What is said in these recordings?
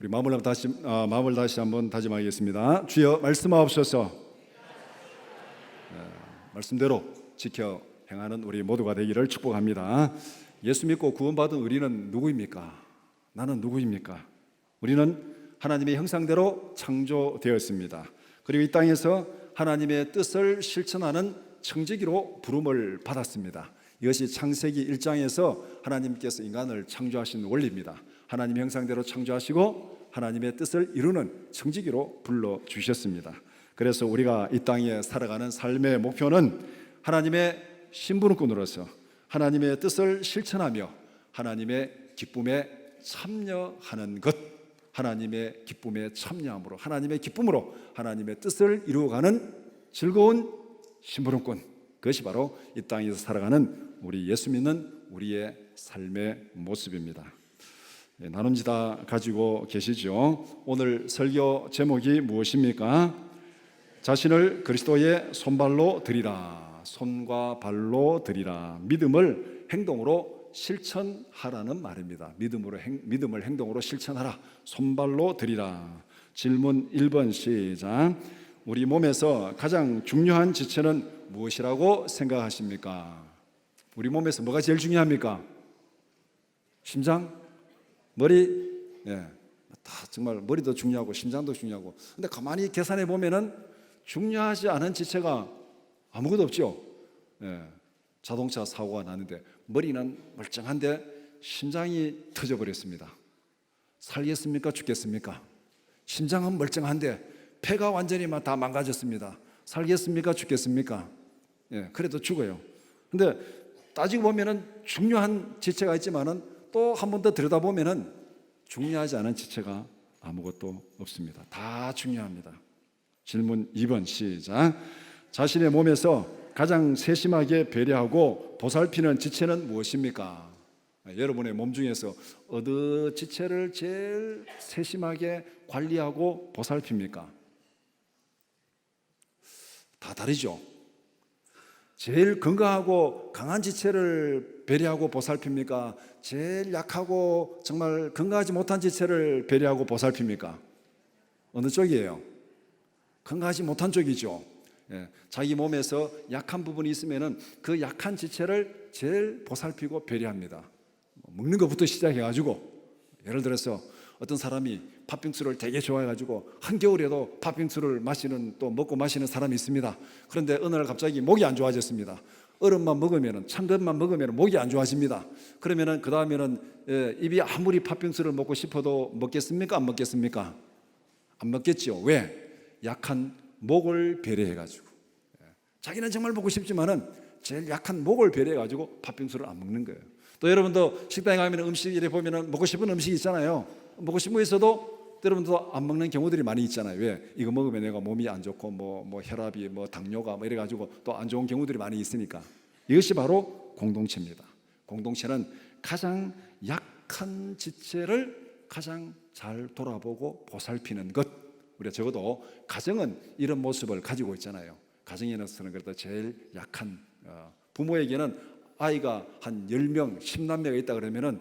우리 마음을 다시 한번 다짐하겠습니다. 주여 말씀하옵소서. 말씀대로 지켜 행하는 우리 모두가 되기를 축복합니다. 예수 믿고 구원받은 우리는 누구입니까? 나는 누구입니까? 우리는 하나님의 형상대로 창조되었습니다. 그리고 이 땅에서 하나님의 뜻을 실천하는 청지기로 부름을 받았습니다. 이것이 창세기 1장에서 하나님께서 인간을 창조하신 원리입니다. 하나님 형상대로 창조하시고 하나님의 뜻을 이루는 청지기로 불러주셨습니다. 그래서 우리가 이 땅에 살아가는 삶의 목표는 하나님의 심부름꾼으로서 하나님의 뜻을 실천하며 하나님의 기쁨에 참여하는 것, 하나님의 기쁨에 참여함으로 하나님의 기쁨으로 하나님의 뜻을 이루어가는 즐거운 심부름꾼, 그것이 바로 이 땅에서 살아가는 우리 예수 믿는 우리의 삶의 모습입니다. 나눔지다 가지고 계시죠? 오늘 설교 제목이 무엇입니까? 자신을 그리스도의 손발로 드리라. 손과 발로 드리라. 믿음을 행동으로 실천하라는 말입니다. 믿음을 행동으로 실천하라. 손발로 드리라. 질문 1번 시작. 우리 몸에서 가장 중요한 지체는 무엇이라고 생각하십니까? 우리 몸에서 뭐가 제일 중요합니까? 심장? 머리? 다 정말 머리도 중요하고 심장도 중요하고. 근데 가만히 계산해 보면은 중요하지 않은 지체가 아무것도 없죠. 자동차 사고가 났는데 머리는 멀쩡한데 심장이 터져버렸습니다. 살겠습니까? 죽겠습니까? 심장은 멀쩡한데 폐가 완전히 다 망가졌습니다. 살겠습니까? 죽겠습니까? 그래도 죽어요. 근데 따지고 보면은 중요한 지체가 있지만은 또 한 번 더 들여다보면은 중요하지 않은 지체가 아무것도 없습니다. 다 중요합니다. 질문 2번 시작. 자신의 몸에서 가장 세심하게 배려하고 보살피는 지체는 무엇입니까? 여러분의 몸 중에서 어느 지체를 제일 세심하게 관리하고 보살핍니까? 다 다르죠. 제일 건강하고 강한 지체를 배려하고 보살핍니까? 제일 약하고 정말 건강하지 못한 지체를 배려하고 보살핍니까? 어느 쪽이에요? 건강하지 못한 쪽이죠. 자기 몸에서 약한 부분이 있으면은 그 약한 지체를 제일 보살피고 배려합니다. 먹는 것부터 시작해가지고, 예를 들어서 어떤 사람이 팥빙수를 되게 좋아해가지고 한겨울에도 팥빙수를 먹고 마시는 사람이 있습니다. 그런데 어느 날 갑자기 목이 안 좋아졌습니다. 얼음만 먹으면, 찬 것만 먹으면 목이 안 좋아집니다. 그러면은 그 다음에는 입이 아무리 팥빙수를 먹고 싶어도 먹겠습니까? 안 먹겠습니까? 안 먹겠죠. 왜? 약한 목을 배려해가지고. 자기는 정말 먹고 싶지만은 제일 약한 목을 배려해가지고 팥빙수를 안 먹는 거예요. 또 여러분도 식당에 가면 음식 이래 보면은 먹고 싶은 음식이 있잖아요. 먹고 싶은 거 있어도 여러분도 안 먹는 경우들이 많이 있잖아요. 왜? 이거 먹으면 내가 몸이 안 좋고 뭐 혈압이 당뇨가 이래가지고 또 안 좋은 경우들이 많이 있으니까. 이것이 바로 공동체입니다. 공동체는 가장 약한 지체를 가장 잘 돌아보고 보살피는 것. 우리가 적어도 가정은 이런 모습을 가지고 있잖아요. 가정에서는 그래도 제일 약한, 부모에게는 아이가 한 10명, 10남매가 있다 그러면은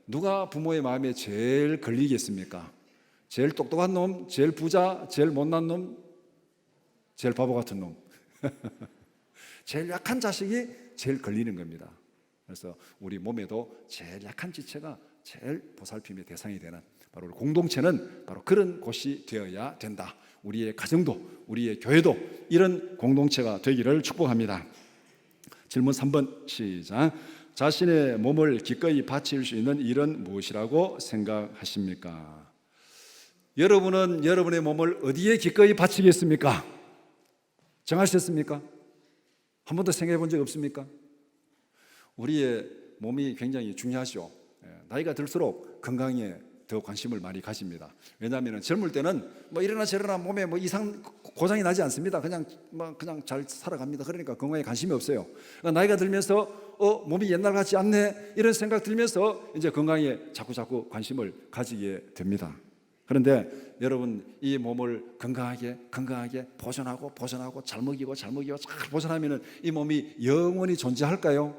누가 부모의 마음에 제일 걸리겠습니까? 제일 똑똑한 놈, 제일 부자, 제일 못난 놈, 제일 바보 같은 놈. 제일 약한 자식이 제일 걸리는 겁니다. 그래서 우리 몸에도 제일 약한 지체가 제일 보살핌의 대상이 되는 바로 공동체는 바로 그런 곳이 되어야 된다. 우리의 가정도, 우리의 교회도 이런 공동체가 되기를 축복합니다. 질문 3번 시작. 자신의 몸을 기꺼이 바칠 수 있는 일은 무엇이라고 생각하십니까? 여러분은 여러분의 몸을 어디에 기꺼이 바치겠습니까? 정하셨습니까? 한 번도 생각해 본 적 없습니까? 우리의 몸이 굉장히 중요하죠. 나이가 들수록 건강에 더 관심을 많이 가집니다. 왜냐하면 젊을 때는 이러나 저러나 몸에 이상 고장이 나지 않습니다. 그냥 잘 살아갑니다. 그러니까 건강에 관심이 없어요. 그러니까 나이가 들면서 몸이 옛날 같지 않네 이런 생각 들면서 이제 건강에 자꾸 관심을 가지게 됩니다. 그런데 여러분 이 몸을 건강하게 보존하고 잘 먹이고 잘 보존하면은 이 몸이 영원히 존재할까요?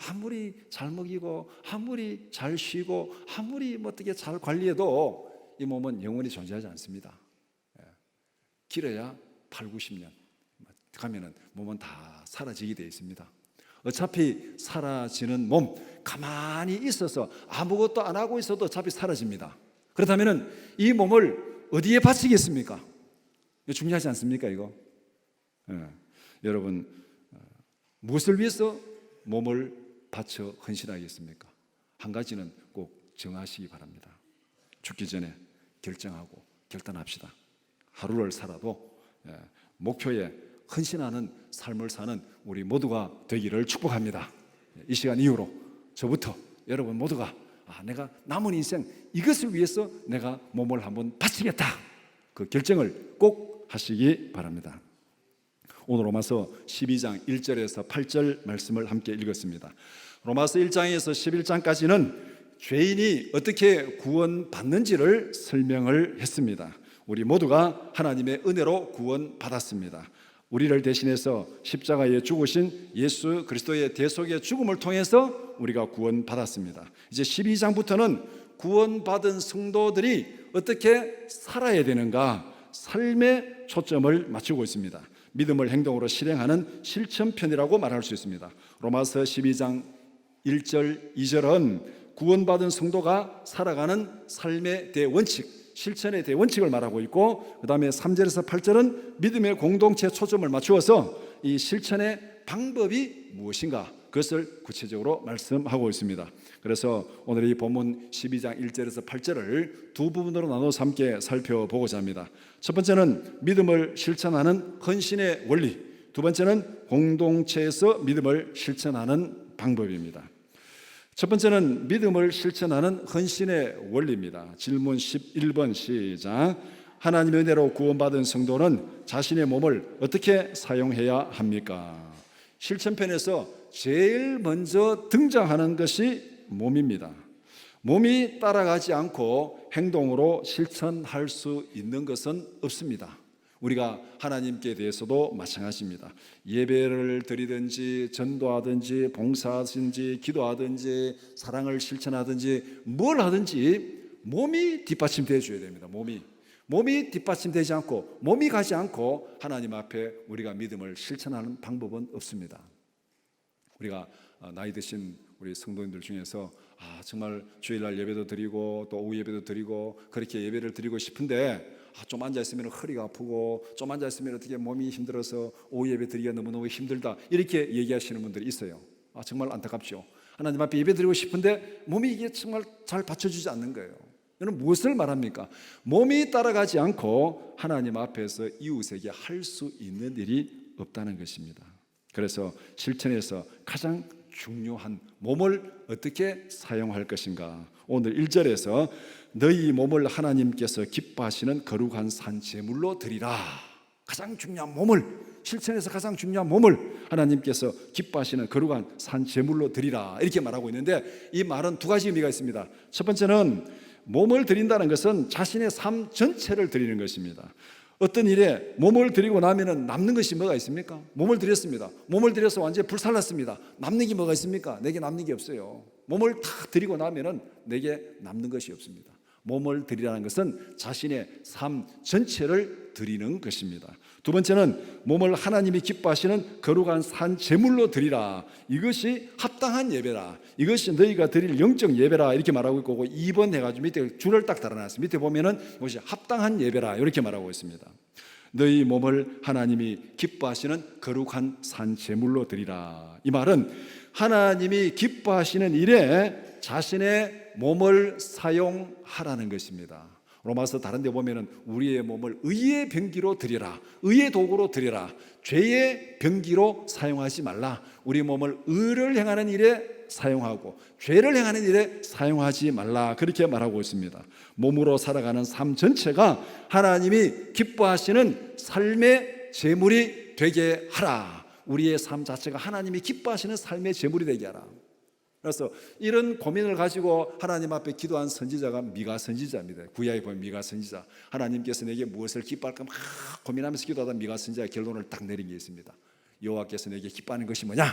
아무리 잘 먹이고 아무리 잘 쉬고 아무리 어떻게 잘 관리해도 이 몸은 영원히 존재하지 않습니다. 길어야 8, 90년 가면은 몸은 다 사라지게 되어 있습니다. 어차피 사라지는 몸, 가만히 있어서 아무것도 안 하고 있어도 어차피 사라집니다. 그렇다면 이 몸을 어디에 바치겠습니까? 이거 중요하지 않습니까? 이거 여러분, 무엇을 위해서 몸을 바쳐 헌신하겠습니까? 한 가지는 꼭 정하시기 바랍니다. 죽기 전에 결정하고 결단합시다. 하루를 살아도 목표에 헌신하는 삶을 사는 우리 모두가 되기를 축복합니다. 이 시간 이후로 저부터 여러분 모두가 내가 남은 인생 이것을 위해서 내가 몸을 한번 바치겠다, 그 결정을 꼭 하시기 바랍니다. 오늘 로마서 12장 1절에서 8절 말씀을 함께 읽었습니다. 로마서 1장에서 11장까지는 죄인이 어떻게 구원받는지를 설명을 했습니다. 우리 모두가 하나님의 은혜로 구원받았습니다. 우리를 대신해서 십자가에 죽으신 예수 그리스도의 대속의 죽음을 통해서 우리가 구원받았습니다. 이제 12장부터는 구원받은 성도들이 어떻게 살아야 되는가, 삶의 초점을 맞추고 있습니다. 믿음을 행동으로 실행하는 실천편이라고 말할 수 있습니다. 로마서 12장 1절 2절은 구원받은 성도가 살아가는 삶의 대원칙, 실천의 대원칙을 말하고 있고, 그 다음에 3절에서 8절은 믿음의 공동체에 초점을 맞추어서 이 실천의 방법이 무엇인가, 그것을 구체적으로 말씀하고 있습니다. 그래서 오늘 이 본문 12장 1절에서 8절을 두 부분으로 나눠서 함께 살펴보고자 합니다. 첫 번째는 믿음을 실천하는 헌신의 원리, 두 번째는 공동체에서 믿음을 실천하는 방법입니다. 첫 번째는 믿음을 실천하는 헌신의 원리입니다. 질문 11번 시작. 하나님의 은혜로 구원받은 성도는 자신의 몸을 어떻게 사용해야 합니까? 실천편에서 제일 먼저 등장하는 것이 몸입니다. 몸이 따라가지 않고 행동으로 실천할 수 있는 것은 없습니다. 우리가 하나님께 대해서도 마찬가지입니다. 예배를 드리든지 전도하든지 봉사하든지 기도하든지 사랑을 실천하든지 뭘 하든지 몸이 뒷받침되어 줘야 됩니다. 몸이 뒷받침되지 않고, 몸이 가지 않고 하나님 앞에 우리가 믿음을 실천하는 방법은 없습니다. 우리가 나이 드신 우리 성도님들 중에서 정말 주일날 예배도 드리고 또 오후 예배도 드리고 그렇게 예배를 드리고 싶은데 좀 앉아있으면 허리가 아프고 좀 앉아있으면 어떻게 몸이 힘들어서 오후 예배 드리기가 너무너무 힘들다, 이렇게 얘기하시는 분들이 있어요. 정말 안타깝죠. 하나님 앞에 예배 드리고 싶은데 몸이 이게 정말 잘 받쳐주지 않는 거예요. 이는 무엇을 말합니까? 몸이 따라가지 않고 하나님 앞에서 이웃에게 할 수 있는 일이 없다는 것입니다. 그래서 실천에서 가장 중요한 몸을 어떻게 사용할 것인가, 오늘 1절에서 너희 몸을 하나님께서 기뻐하시는 거룩한 산 제물로 드리라. 가장 중요한 몸을, 실천에서 가장 중요한 몸을 하나님께서 기뻐하시는 거룩한 산 제물로 드리라, 이렇게 말하고 있는데, 이 말은 두 가지 의미가 있습니다. 첫 번째는 몸을 드린다는 것은 자신의 삶 전체를 드리는 것입니다. 어떤 일에 몸을 드리고 나면 남는 것이 뭐가 있습니까? 몸을 드렸습니다. 몸을 드려서 완전히 불살랐습니다. 남는 게 뭐가 있습니까? 내게 남는 게 없어요. 몸을 다 드리고 나면 내게 남는 것이 없습니다. 몸을 드리라는 것은 자신의 삶 전체를 드리는 것입니다. 두 번째는 몸을 하나님이 기뻐하시는 거룩한 산 제물로 드리라. 이것이 합당한 예배라. 이것이 너희가 드릴 영적 예배라, 이렇게 말하고 있고, 2번 해가지고 밑에 줄을 딱 달아놨어요. 밑에 보면은 이것이 합당한 예배라, 이렇게 말하고 있습니다. 너희 몸을 하나님이 기뻐하시는 거룩한 산 제물로 드리라. 이 말은 하나님이 기뻐하시는 일에 자신의 몸을 사용하라는 것입니다. 로마서 다른 데 보면은 우리의 몸을 의의 병기로 드리라, 의의 도구로 드리라, 죄의 병기로 사용하지 말라. 우리 몸을 의를 행하는 일에 사용하고 죄를 행하는 일에 사용하지 말라, 그렇게 말하고 있습니다. 몸으로 살아가는 삶 전체가 하나님이 기뻐하시는 삶의 제물이 되게 하라. 우리의 삶 자체가 하나님이 기뻐하시는 삶의 제물이 되게 하라. 그래서 이런 고민을 가지고 하나님 앞에 기도한 선지자가 미가 선지자입니다. 구약에 보면 미가 선지자, 하나님께서 내게 무엇을 기뻐할까 막 고민하면서 기도하다 미가 선지자의 결론을 딱 내린 게 있습니다. 여호와께서 내게 기뻐하는 것이 뭐냐?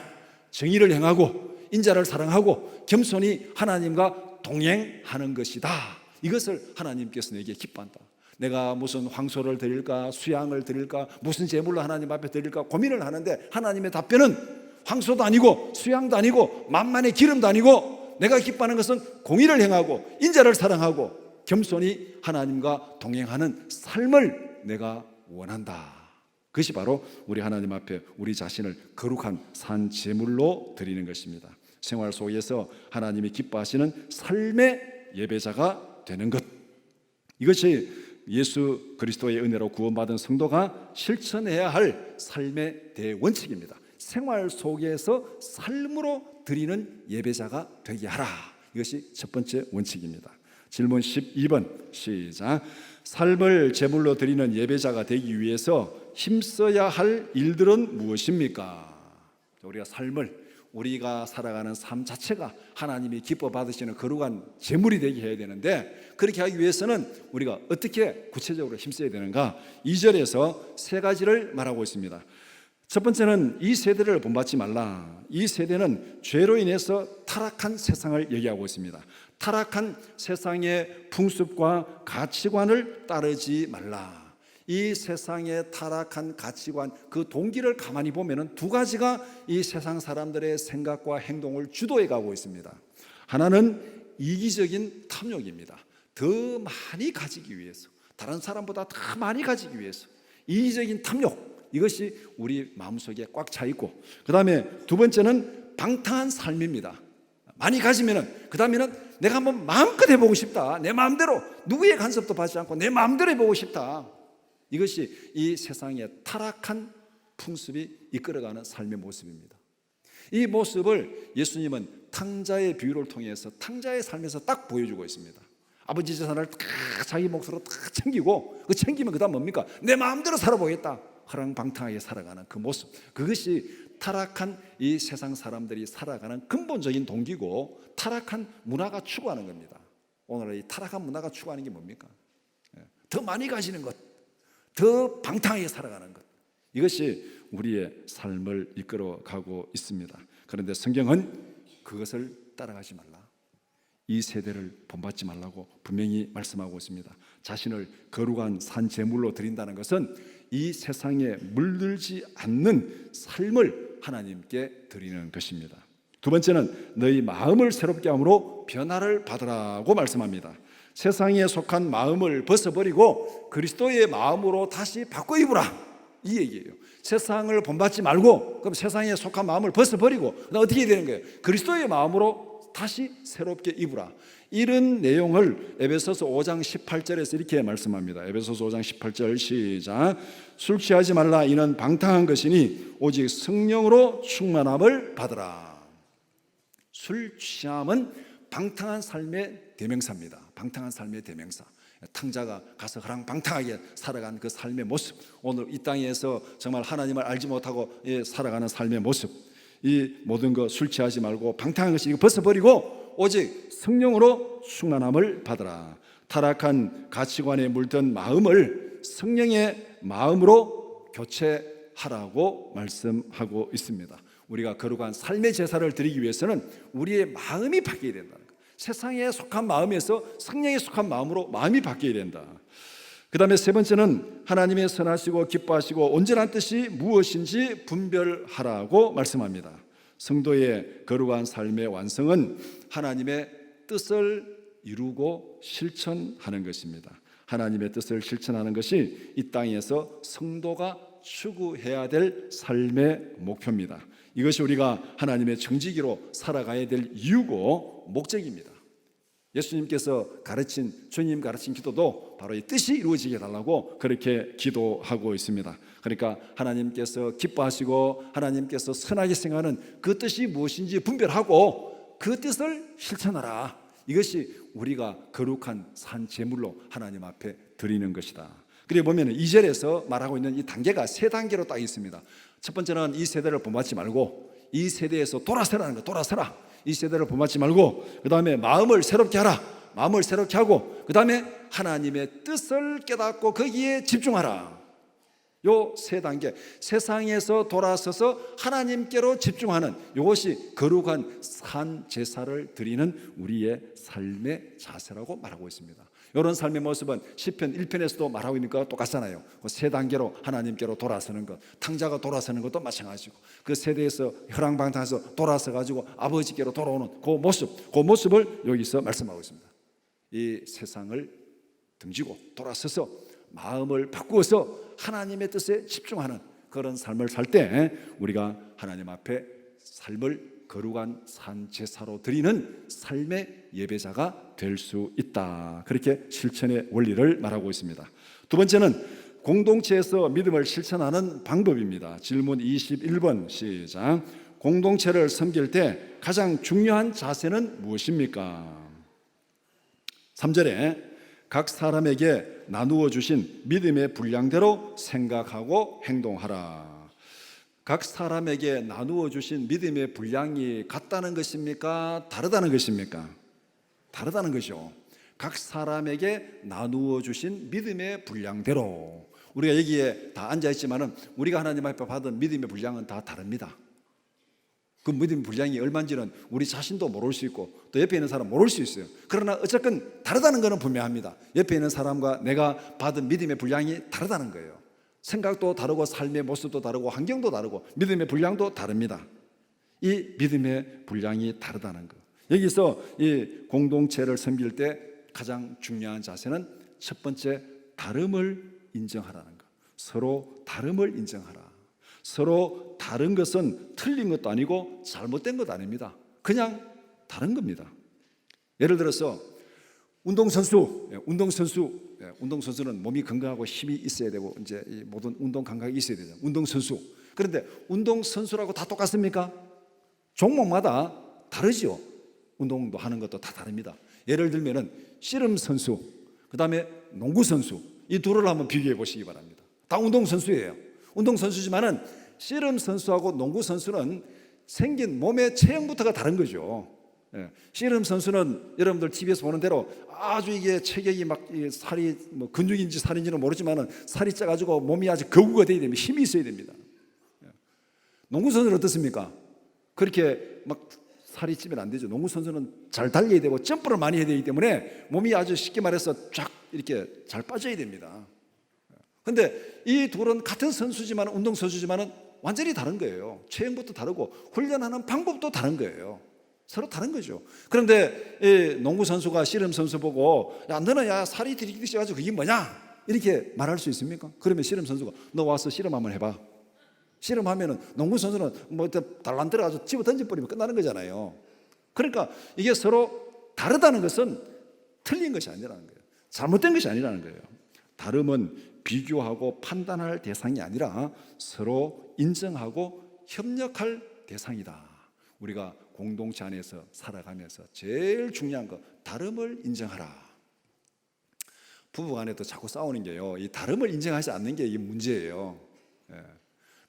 정의를 행하고 인자를 사랑하고 겸손히 하나님과 동행하는 것이다. 이것을 하나님께서 내게 기뻐한다. 내가 무슨 황소를 드릴까, 수양을 드릴까, 무슨 제물로 하나님 앞에 드릴까 고민을 하는데 하나님의 답변은 황소도 아니고 수양도 아니고 만만의 기름도 아니고 내가 기뻐하는 것은 공의를 행하고 인자를 사랑하고 겸손히 하나님과 동행하는 삶을 내가 원한다. 그것이 바로 우리 하나님 앞에 우리 자신을 거룩한 산 제물로 드리는 것입니다. 생활 속에서 하나님이 기뻐하시는 삶의 예배자가 되는 것, 이것이 예수 그리스도의 은혜로 구원받은 성도가 실천해야 할 삶의 대원칙입니다. 생활 속에서 삶으로 드리는 예배자가 되게 하라. 이것이 첫 번째 원칙입니다. 질문 12번 시작. 삶을 제물로 드리는 예배자가 되기 위해서 힘써야 할 일들은 무엇입니까? 우리가 살아가는 삶 자체가 하나님이 기뻐 받으시는 거룩한 제물이 되게 해야 되는데, 그렇게 하기 위해서는 우리가 어떻게 구체적으로 힘써야 되는가? 2절에서 세 가지를 말하고 있습니다. 첫 번째는 이 세대를 본받지 말라. 이 세대는 죄로 인해서 타락한 세상을 얘기하고 있습니다. 타락한 세상의 풍습과 가치관을 따르지 말라. 이 세상의 타락한 가치관, 그 동기를 가만히 보면 두 가지가 이 세상 사람들의 생각과 행동을 주도해 가고 있습니다. 하나는 이기적인 탐욕입니다. 더 많이 가지기 위해서, 다른 사람보다 더 많이 가지기 위해서 이기적인 탐욕, 이것이 우리 마음속에 꽉 차 있고, 그 다음에 두 번째는 방탕한 삶입니다. 많이 가지면은 그 다음에는 내가 한번 마음껏 해보고 싶다. 내 마음대로, 누구의 간섭도 받지 않고 내 마음대로 해보고 싶다. 이것이 이 세상의 타락한 풍습이 이끌어가는 삶의 모습입니다. 이 모습을 예수님은 탕자의 비유를 통해서 탕자의 삶에서 딱 보여주고 있습니다. 아버지 재산을 딱 자기 몫으로 딱 챙기고, 그 챙기면 그 다음 뭡니까? 내 마음대로 살아보겠다. 허랑방탕하게 살아가는 그 모습, 그것이 타락한 이 세상 사람들이 살아가는 근본적인 동기고, 타락한 문화가 추구하는 겁니다. 오늘 이 타락한 문화가 추구하는 게 뭡니까? 더 많이 가지는 것, 더 방탕하게 살아가는 것, 이것이 우리의 삶을 이끌어가고 있습니다. 그런데 성경은 그것을 따라가지 말라, 이 세대를 본받지 말라고 분명히 말씀하고 있습니다. 자신을 거룩한 산 제물로 드린다는 것은 이 세상에 물들지 않는 삶을 하나님께 드리는 것입니다. 두 번째는 너희 마음을 새롭게 함으로 변화를 받으라고 말씀합니다. 세상에 속한 마음을 벗어버리고 그리스도의 마음으로 다시 바꿔 입으라, 이 얘기예요. 세상을 본받지 말고, 그럼 세상에 속한 마음을 벗어버리고 어떻게 되는 거예요? 그리스도의 마음으로 다시 새롭게 입으라. 이런 내용을 에베소서 5장 18절에서 이렇게 말씀합니다. 에베소서 5장 18절 시작. 술 취하지 말라, 이는 방탕한 것이니 오직 성령으로 충만함을 받으라. 술 취함은 방탕한 삶의 대명사입니다. 방탕한 삶의 대명사. 탕자가 가서 허랑방탕하게 살아간 그 삶의 모습, 오늘 이 땅에서 정말 하나님을 알지 못하고 살아가는 삶의 모습, 이 모든 거 술 취하지 말고 방탕한 것이 벗어버리고 오직 성령으로 충만함을 받으라. 타락한 가치관에 물든 마음을 성령의 마음으로 교체하라고 말씀하고 있습니다. 우리가 거룩한 삶의 제사를 드리기 위해서는 우리의 마음이 바뀌어야 된다는 거예요. 세상에 속한 마음에서 성령에 속한 마음으로 마음이 바뀌어야 된다. 그 다음에 세 번째는 하나님의 선하시고 기뻐하시고 온전한 뜻이 무엇인지 분별하라고 말씀합니다. 성도의 거룩한 삶의 완성은 하나님의 뜻을 이루고 실천하는 것입니다. 하나님의 뜻을 실천하는 것이 이 땅에서 성도가 추구해야 될 삶의 목표입니다. 이것이 우리가 하나님의 정직이로 살아가야 될 이유고 목적입니다. 예수님께서 주님 가르친 기도도 바로 이 뜻이 이루어지게 해달라고 그렇게 기도하고 있습니다. 그러니까 하나님께서 기뻐하시고 하나님께서 선하게 생각하는 그 뜻이 무엇인지 분별하고 그 뜻을 실천하라. 이것이 우리가 거룩한 산 제물로 하나님 앞에 드리는 것이다. 그리고 보면 2절에서 말하고 있는 이 단계가 세 단계로 딱 있습니다. 첫 번째는 이 세대를 본받지 말고 이 세대에서 돌아서라는 거, 돌아서라. 이 세대를 본받지 말고, 그 다음에 마음을 새롭게 하라. 마음을 새롭게 하고, 그 다음에 하나님의 뜻을 깨닫고 거기에 집중하라. 요 세 단계, 세상에서 돌아서서 하나님께로 집중하는 이것이 거룩한 산 제사를 드리는 우리의 삶의 자세라고 말하고 있습니다. 이런 삶의 모습은 시편 1편에서도 말하고 있는 것과 똑같잖아요. 세 단계로 하나님께로 돌아서는 것, 탕자가 돌아서는 것도 마찬가지고, 그 세대에서 혈황방탕에서 돌아서 가지고 아버지께로 돌아오는 그 모습을 여기서 말씀하고 있습니다. 이 세상을 등지고 돌아서서 마음을 바꾸어서 하나님의 뜻에 집중하는 그런 삶을 살 때 우리가 하나님 앞에 삶을 거룩한 산 제사로 드리는 삶의 예배자가 될 수 있다. 그렇게 실천의 원리를 말하고 있습니다. 두 번째는 공동체에서 믿음을 실천하는 방법입니다. 질문 21번 시작. 공동체를 섬길 때 가장 중요한 자세는 무엇입니까? 3절에 각 사람에게 나누어 주신 믿음의 분량대로 생각하고 행동하라. 각 사람에게 나누어 주신 믿음의 분량이 같다는 것입니까? 다르다는 것입니까? 다르다는 것이죠. 각 사람에게 나누어 주신 믿음의 분량대로. 우리가 여기에 다 앉아 있지만은 우리가 하나님 앞에 받은 믿음의 분량은 다 다릅니다. 그 믿음의 분량이 얼마인지는 우리 자신도 모를 수 있고 또 옆에 있는 사람 모를 수 있어요. 그러나 어쨌든 다르다는 것은 분명합니다. 옆에 있는 사람과 내가 받은 믿음의 분량이 다르다는 거예요. 생각도 다르고 삶의 모습도 다르고 환경도 다르고 믿음의 분량도 다릅니다. 이 믿음의 분량이 다르다는 것. 여기서 이 공동체를 섬길 때 가장 중요한 자세는 첫 번째, 다름을 인정하라는 것. 서로 다름을 인정하라. 서로 다른 것은 틀린 것도 아니고 잘못된 것도 아닙니다. 그냥 다른 겁니다. 예를 들어서 운동선수는 몸이 건강하고 힘이 있어야 되고 이제 이 모든 운동 감각이 있어야 되죠. 운동선수. 그런데 운동선수라고 다 똑같습니까? 종목마다 다르죠. 운동도 하는 것도 다 다릅니다. 예를 들면은 씨름선수, 그 다음에 농구선수, 이 둘을 한번 비교해 보시기 바랍니다. 다 운동선수예요. 운동선수지만은 씨름선수하고 농구선수는 생긴 몸의 체형부터가 다른 거죠. 씨름선수는 여러분들 TV에서 보는 대로 아주 이게 체격이 막 살이 뭐 근육인지 살인지는 모르지만은 살이 쪄가지고 몸이 아주 거구가 돼야 됩니다. 힘이 있어야 됩니다. 농구선수는 어떻습니까? 그렇게 막 살이 찌면 안 되죠. 농구선수는 잘 달려야 되고 점프를 많이 해야 되기 때문에 몸이 아주 쉽게 말해서 쫙 이렇게 잘 빠져야 됩니다. 그런데 이 둘은 같은 선수지만 운동선수지만은 완전히 다른 거예요. 체형부터 다르고 훈련하는 방법도 다른 거예요. 서로 다른 거죠. 그런데 이 농구 선수가 씨름 선수 보고 야 너는 야 살이 들이기 시작해가지고 그게 뭐냐 이렇게 말할 수 있습니까? 그러면 씨름 선수가 너 와서 씨름 한번 해봐. 씨름하면은 농구 선수는 뭐 달란 들어가서 집어 던져버리면 끝나는 거잖아요. 그러니까 이게 서로 다르다는 것은 틀린 것이 아니라는 거예요. 잘못된 것이 아니라는 거예요. 다름은 비교하고 판단할 대상이 아니라 서로 인정하고 협력할 대상이다. 우리가 공동체 안에서 살아가면서 제일 중요한 거, 다름을 인정하라. 부부간에도 자꾸 싸우는 게요, 이 다름을 인정하지 않는 게 이게 문제예요.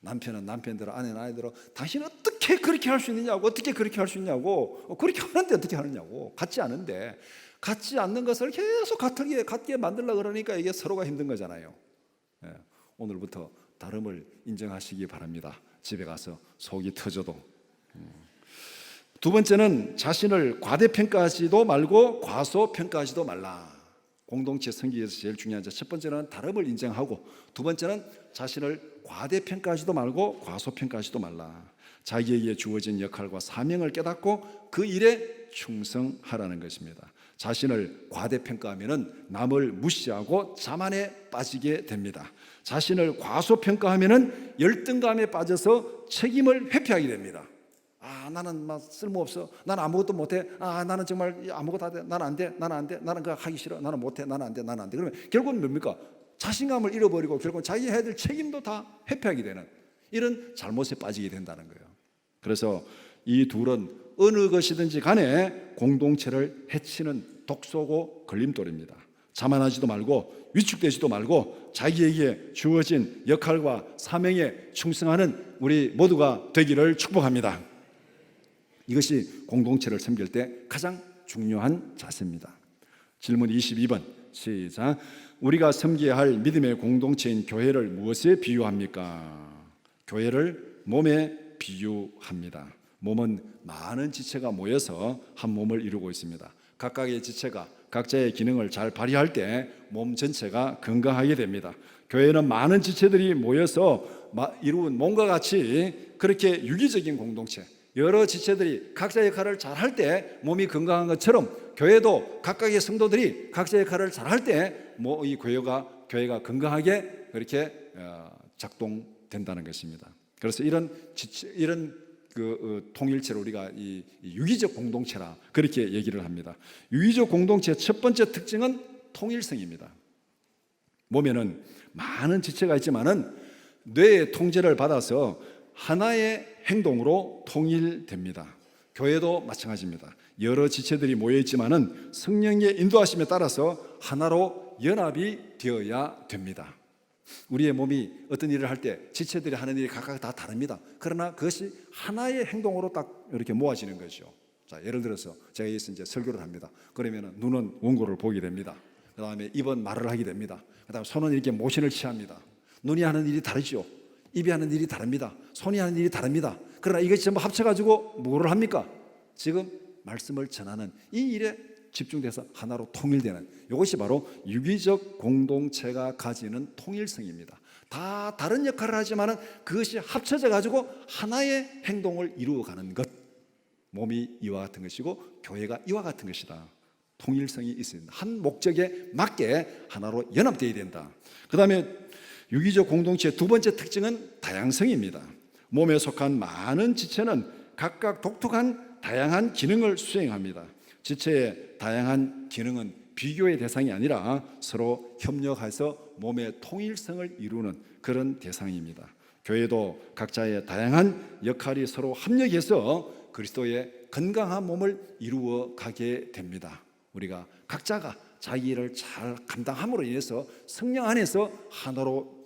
남편은 남편대로, 아내는 아내대로, 당신은 어떻게 그렇게 할 수 있느냐고, 어떻게 그렇게 할 수 있냐고, 그렇게 하는데 어떻게 하느냐고, 같지 않은데, 같지 않는 것을 계속 같게 만들려고 그러니까 이게 서로가 힘든 거잖아요. 오늘부터 다름을 인정하시기 바랍니다. 집에 가서 속이 터져도. 두 번째는 자신을 과대평가하지도 말고 과소평가하지도 말라. 공동체 섬기기에서 제일 중요한 첫 번째는 다름을 인정하고, 두 번째는 자신을 과대평가하지도 말고 과소평가하지도 말라. 자기에게 주어진 역할과 사명을 깨닫고 그 일에 충성하라는 것입니다. 자신을 과대평가하면 남을 무시하고 자만에 빠지게 됩니다. 자신을 과소평가하면 열등감에 빠져서 책임을 회피하게 됩니다. 나는 막 쓸모없어. 나는 아무것도 못해. 나는 정말 아무것도 안 돼. 나는 안 돼. 나는 안 돼. 나는 그거 하기 싫어. 나는 못해. 나는 안 돼. 나는 안 돼. 그러면 결국은 뭡니까? 자신감을 잃어버리고 결국은 자기 해야 될 책임도 다 회피하게 되는 이런 잘못에 빠지게 된다는 거예요. 그래서 이 둘은 어느 것이든지 간에 공동체를 해치는 독소고 걸림돌입니다. 자만하지도 말고 위축되지도 말고 자기에게 주어진 역할과 사명에 충성하는 우리 모두가 되기를 축복합니다. 이것이 공동체를 섬길 때 가장 중요한 자세입니다. 질문 22번. 시작. 우리가 섬겨야 할 믿음의 공동체인 교회를 무엇에 비유합니까? 교회를 몸에 비유합니다. 몸은 많은 지체가 모여서 한 몸을 이루고 있습니다. 각각의 지체가 각자의 기능을 잘 발휘할 때 몸 전체가 건강하게 됩니다. 교회는 많은 지체들이 모여서 이룬 몸과 같이 그렇게 유기적인 공동체, 여러 지체들이 각자의 역할을 잘 할 때 몸이 건강한 것처럼 교회도 각각의 성도들이 각자의 역할을 잘 할 때 이 교회가 건강하게 그렇게 작동된다는 것입니다. 그래서 이런 통일체를 우리가 이 유기적 공동체라 그렇게 얘기를 합니다. 유기적 공동체의 첫 번째 특징은 통일성입니다. 몸에는 많은 지체가 있지만은 뇌의 통제를 받아서 하나의 행동으로 통일됩니다. 교회도 마찬가지입니다. 여러 지체들이 모여 있지만은 성령의 인도하심에 따라서 하나로 연합이 되어야 됩니다. 우리의 몸이 어떤 일을 할 때 지체들이 하는 일이 각각 다 다릅니다. 그러나 그것이 하나의 행동으로 딱 이렇게 모아지는 거죠. 자, 예를 들어서 제가 여기서 이제 설교를 합니다. 그러면 눈은 원고를 보게 됩니다. 그 다음에 입은 말을 하게 됩니다. 그 다음에 손은 이렇게 모션을 취합니다. 눈이 하는 일이 다르죠. 입이 하는 일이 다릅니다. 손이 하는 일이 다릅니다. 그러나 이것이 전부 합쳐가지고 뭐를 합니까? 지금 말씀을 전하는 이 일에 집중돼서 하나로 통일되는 이것이 바로 유기적 공동체가 가지는 통일성입니다. 다 다른 역할을 하지만 그것이 합쳐져 가지고 하나의 행동을 이루어가는 것. 몸이 이와 같은 것이고 교회가 이와 같은 것이다. 통일성이 있습니다. 한 목적에 맞게 하나로 연합되어야 된다. 그 다음에 유기적 공동체의 두 번째 특징은 다양성입니다. 몸에 속한 많은 지체는 각각 독특한 다양한 기능을 수행합니다. 지체의 다양한 기능은 비교의 대상이 아니라 서로 협력해서 몸의 통일성을 이루는 그런 대상입니다. 교회도 각자의 다양한 역할이 서로 합력해서 그리스도의 건강한 몸을 이루어 가게 됩니다. 우리가 각자가 자기 일을 잘 감당함으로 인해서 성령 안에서 하나로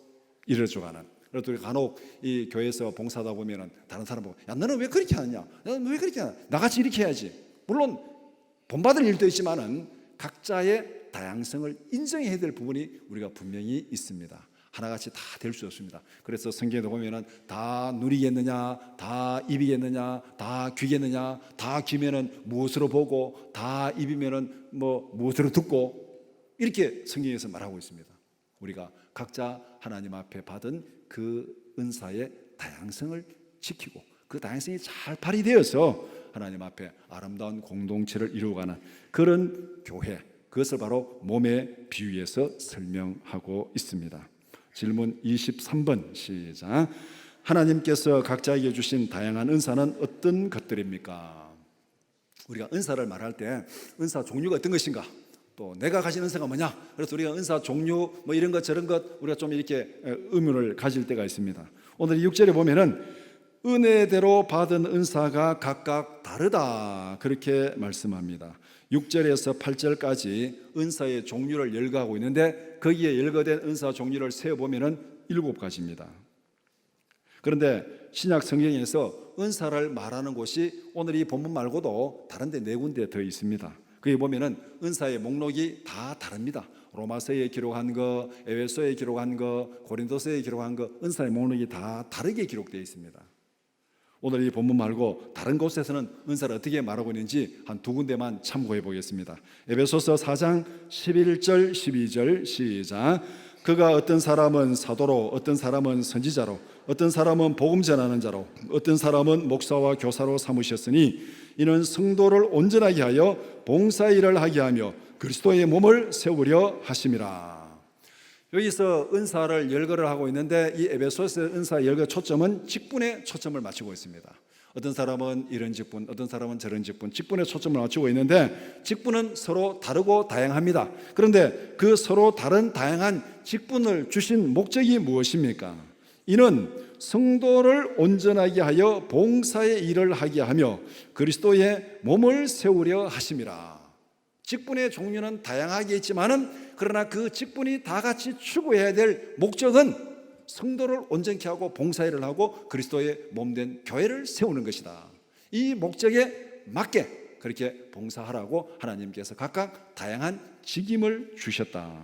이루어져가는. 그래도 우리 간혹 이 교회에서 봉사하다 보면은 다른 사람 보고 야 너는 왜 그렇게 하느냐? 너는 왜 그렇게 하냐? 나같이 이렇게 해야지. 물론 본받을 일도 있지만은 각자의 다양성을 인정해야 될 부분이 우리가 분명히 있습니다. 하나같이 다 될 수 없습니다. 그래서 성경에도 보면은 다 눈이겠느냐, 다 입이겠느냐, 다 귀겠느냐, 다 귀면은 무엇으로 보고, 다 입이면은 무엇으로 듣고 이렇게 성경에서 말하고 있습니다. 우리가 각자 하나님 앞에 받은 그 은사의 다양성을 지키고 그 다양성이 잘 발휘되어서 하나님 앞에 아름다운 공동체를 이루어가는 그런 교회, 그것을 바로 몸에 비유해서 설명하고 있습니다. 질문 23번 시작. 하나님께서 각자에게 주신 다양한 은사는 어떤 것들입니까? 우리가 은사를 말할 때 은사 종류가 어떤 것인가? 또 내가 가진 은사가 뭐냐? 그래서 우리가 은사 종류 이런 것 저런 것 우리가 좀 이렇게 의문을 가질 때가 있습니다. 오늘 6절에 보면은 은혜대로 받은 은사가 각각 다르다 그렇게 말씀합니다. 6절에서 8절까지 은사의 종류를 열거하고 있는데 거기에 열거된 은사 종류를 세어보면은 7가지입니다. 그런데 신약 성경에서 은사를 말하는 곳이 오늘 이 본문 말고도 다른 데 4군데 더 있습니다. 거기 보면은 은사의 목록이 다 다릅니다. 로마서에 기록한 거, 에베소에 기록한 거, 고린도서에 기록한 거 은사의 목록이 다 다르게 기록되어 있습니다. 오늘 이 본문 말고 다른 곳에서는 은사를 어떻게 말하고 있는지 한 2군데만 참고해 보겠습니다. 에베소서 4장 11절 12절 시작. 그가 어떤 사람은 사도로, 어떤 사람은 선지자로, 어떤 사람은 복음 전하는 자로, 어떤 사람은 목사와 교사로 삼으셨으니 이는 성도를 온전하게 하여 봉사일을 하게 하며 그리스도의 몸을 세우려 하심이라. 여기서 은사를 열거를 하고 있는데 이 에베소서 은사 열거 초점은 직분에 초점을 맞추고 있습니다. 어떤 사람은 이런 직분, 어떤 사람은 저런 직분, 직분에 초점을 맞추고 있는데 직분은 서로 다르고 다양합니다. 그런데 그 서로 다른 다양한 직분을 주신 목적이 무엇입니까? 이는 성도를 온전하게 하여 봉사의 일을 하게 하며 그리스도의 몸을 세우려 하심이라. 직분의 종류는 다양하게 있지만은 그러나 그 직분이 다 같이 추구해야 될 목적은 성도를 온전케 하고 봉사일을 하고 그리스도의 몸된 교회를 세우는 것이다. 이 목적에 맞게 그렇게 봉사하라고 하나님께서 각각 다양한 직임을 주셨다.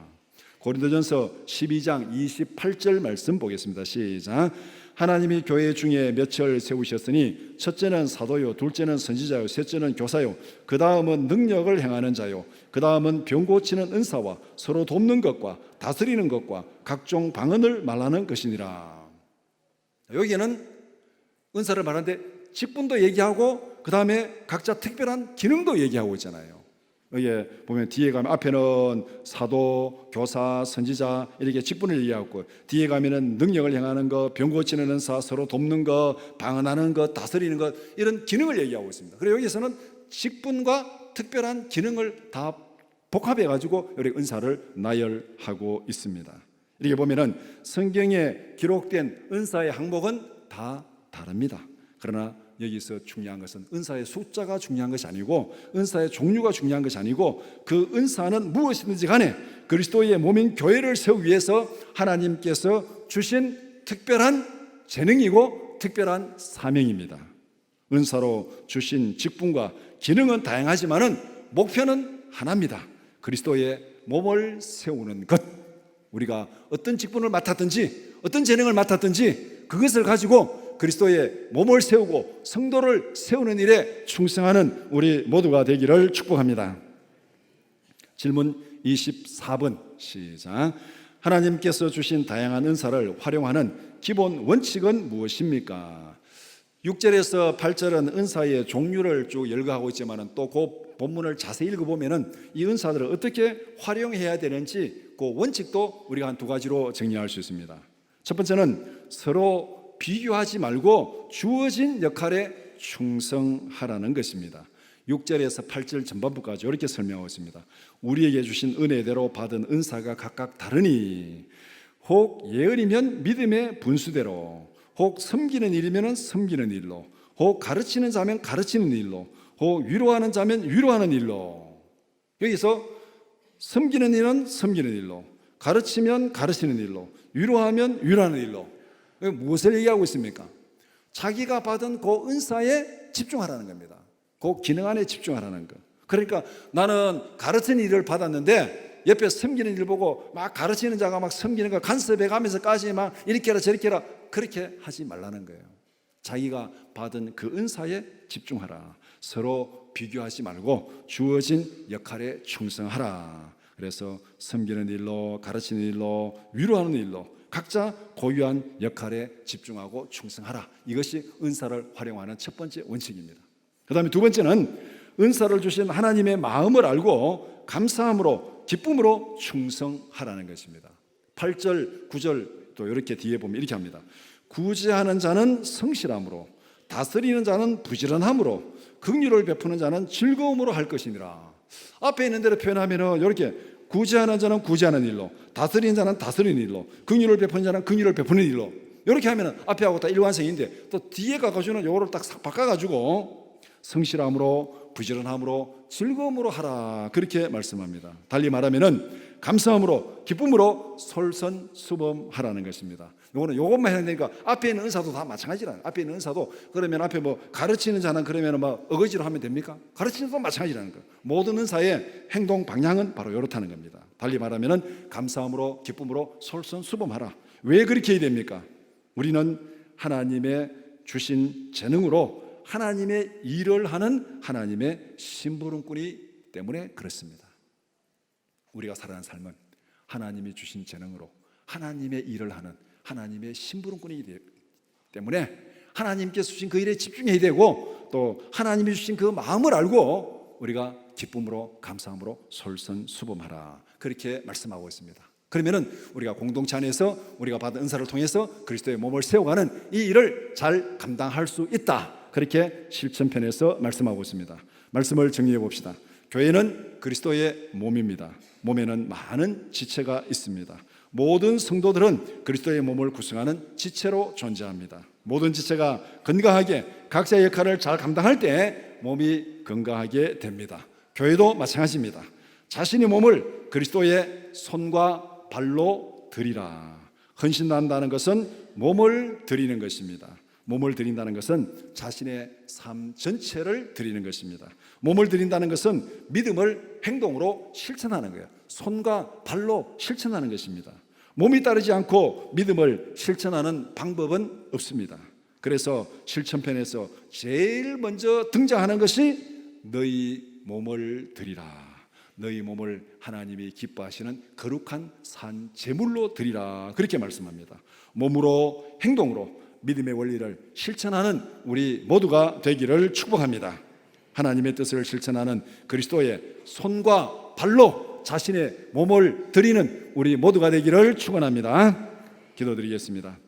고린도전서 12장 28절 말씀 보겠습니다. 시작. 하나님이 교회 중에 몇을 세우셨으니 첫째는 사도요, 둘째는 선지자요, 셋째는 교사요, 그 다음은 능력을 행하는 자요, 그 다음은 병 고치는 은사와 서로 돕는 것과 다스리는 것과 각종 방언을 말하는 것이니라. 여기에는 은사를 말하는데 직분도 얘기하고 그 다음에 각자 특별한 기능도 얘기하고 있잖아요. 여기에 보면 뒤에 가면 앞에는 사도, 교사, 선지자 이렇게 직분을 얘기하고 뒤에 가면은 능력을 행하는 것, 병 고치는 은사, 서로 돕는 것, 방언하는 것, 다스리는 것 이런 기능을 얘기하고 있습니다. 그리고 여기서는 직분과 특별한 기능을 다 복합해 가지고 여기 은사를 나열하고 있습니다. 이렇게 보면은 성경에 기록된 은사의 항목은 다 다릅니다. 그러나 여기서 중요한 것은 은사의 숫자가 중요한 것이 아니고 은사의 종류가 중요한 것이 아니고 그 은사는 무엇이든지 간에 그리스도의 몸인 교회를 세우기 위해서 하나님께서 주신 특별한 재능이고 특별한 사명입니다. 은사로 주신 직분과 기능은 다양하지만은 목표는 하나입니다. 그리스도의 몸을 세우는 것. 우리가 어떤 직분을 맡았든지 어떤 재능을 맡았든지 그것을 가지고 그리스도의 몸을 세우고 성도를 세우는 일에 충성하는 우리 모두가 되기를 축복합니다. 질문 24번 시작. 하나님께서 주신 다양한 은사를 활용하는 기본 원칙은 무엇입니까? 6절에서 8절은 은사의 종류를 쭉 열거하고 있지만 또 그 본문을 자세히 읽어보면 이 은사들을 어떻게 활용해야 되는지 그 원칙도 우리가 한 두 가지로 정리할 수 있습니다. 첫 번째는 서로 비교하지 말고 주어진 역할에 충성하라는 것입니다. 6절에서 8절 전반부까지 이렇게 설명하고 있습니다. 우리에게 주신 은혜대로 받은 은사가 각각 다르니 혹 예언이면 믿음의 분수대로, 혹 섬기는 일이면 섬기는 일로, 혹 가르치는 자면 가르치는 일로, 혹 위로하는 자면 위로하는 일로. 여기서 섬기는 일은 섬기는 일로, 가르치면 가르치는 일로, 위로하면 위로하는 일로. 무엇을 얘기하고 있습니까? 자기가 받은 그 은사에 집중하라는 겁니다. 그 기능 안에 집중하라는 것. 그러니까 나는 가르치는 일을 받았는데 옆에 섬기는 일 보고 막 가르치는 자가 막 섬기는 거 간섭해 가면서까지 막 이렇게 해라 저렇게 해라 그렇게 하지 말라는 거예요. 자기가 받은 그 은사에 집중하라. 서로 비교하지 말고 주어진 역할에 충성하라. 그래서 섬기는 일로, 가르치는 일로, 위로하는 일로 각자 고유한 역할에 집중하고 충성하라. 이것이 은사를 활용하는 첫 번째 원칙입니다. 그 다음에 두 번째는 은사를 주신 하나님의 마음을 알고 감사함으로 기쁨으로 충성하라는 것입니다. 8절 9절 또 이렇게 뒤에 보면 이렇게 합니다. 구제하는 자는 성실함으로, 다스리는 자는 부지런함으로, 긍휼을 베푸는 자는 즐거움으로 할 것이니라. 앞에 있는 대로 표현하면 이렇게 구제하는 자는 구제하는 일로, 다스리는 자는 다스리는 일로, 긍휼을 베푸는 자는 긍휼을 베푸는 일로. 이렇게 하면 앞에하고 다 일관성인데 또 뒤에 가가지고는 요거를 딱 바꿔가지고 성실함으로, 부지런함으로, 즐거움으로 하라 그렇게 말씀합니다. 달리 말하면은 감사함으로, 기쁨으로 솔선수범하라는 것입니다. 요거는 요것만 해야 되니까 앞에 있는 은사도 다 마찬가지라는. 앞에 있는 은사도 그러면 앞에 뭐 가르치는 자는 그러면 뭐 어거지로 하면 됩니까? 가르치는 자도 마찬가지라는 거. 모든 은사의 행동 방향은 바로 이렇다는 겁니다. 달리 말하면은 감사함으로, 기쁨으로 솔선수범하라. 왜 그렇게 해야 됩니까? 우리는 하나님의 주신 재능으로 하나님의 일을 하는 하나님의 심부름꾼이기 때문에 그렇습니다. 우리가 살아가는 삶은 하나님이 주신 재능으로 하나님의 일을 하는 하나님의 심부름꾼이기 때문에 하나님께서 주신 그 일에 집중해야 되고 또 하나님이 주신 그 마음을 알고 우리가 기쁨으로 감사함으로 솔선수범하라 그렇게 말씀하고 있습니다. 그러면은 우리가 공동체 안에서 우리가 받은 은사를 통해서 그리스도의 몸을 세워가는 이 일을 잘 감당할 수 있다. 그렇게 실천편에서 말씀하고 있습니다. 말씀을 정리해 봅시다. 교회는 그리스도의 몸입니다. 몸에는 많은 지체가 있습니다. 모든 성도들은 그리스도의 몸을 구성하는 지체로 존재합니다. 모든 지체가 건강하게 각자의 역할을 잘 감당할 때 몸이 건강하게 됩니다. 교회도 마찬가지입니다. 자신의 몸을 그리스도의 손과 발로 드리라. 헌신한다는 것은 몸을 드리는 것입니다. 몸을 드린다는 것은 자신의 삶 전체를 드리는 것입니다. 몸을 드린다는 것은 믿음을 행동으로 실천하는 거예요. 손과 발로 실천하는 것입니다. 몸이 따르지 않고 믿음을 실천하는 방법은 없습니다. 그래서 실천편에서 제일 먼저 등장하는 것이 너희 몸을 드리라. 너희 몸을 하나님이 기뻐하시는 거룩한 산 제물로 드리라. 그렇게 말씀합니다. 몸으로 행동으로 믿음의 원리를 실천하는 우리 모두가 되기를 축복합니다. 하나님의 뜻을 실천하는 그리스도의 손과 발로 자신의 몸을 드리는 우리 모두가 되기를 축원합니다. 기도드리겠습니다.